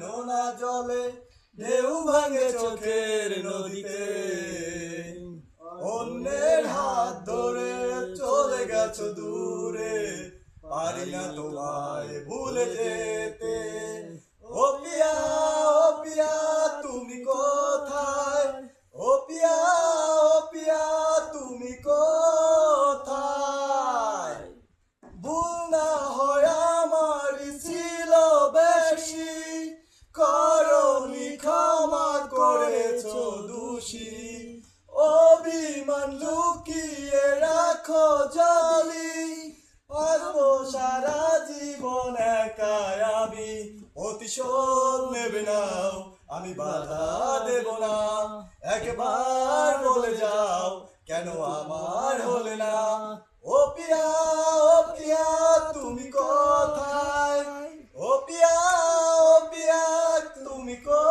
নোনা জলে ঢেউ ভাঙে চোখের নদীতে, অন্যের হাত ধরে চলে গেছো দূরে, পারি না তোমায় ভুলে যেতে। ও পিয়া তুমি কোথায়? ও পিয়া তুমি কোথায়? ভুল না হয় আমার ছিল বেশি, করনি ক্ষমা করেছো দোষী। অভিমান লুকিয়ে রাখো জলি, আসবো সারা জীবন একাই আমি। প্রতিশোধ নেবে নাও, আমি বাধা দেব না। একবার বলে যাও, কেন আমার হলে না? ও পিয়া তুমি কোথায়? ও পিয়া তুমি কোথায়?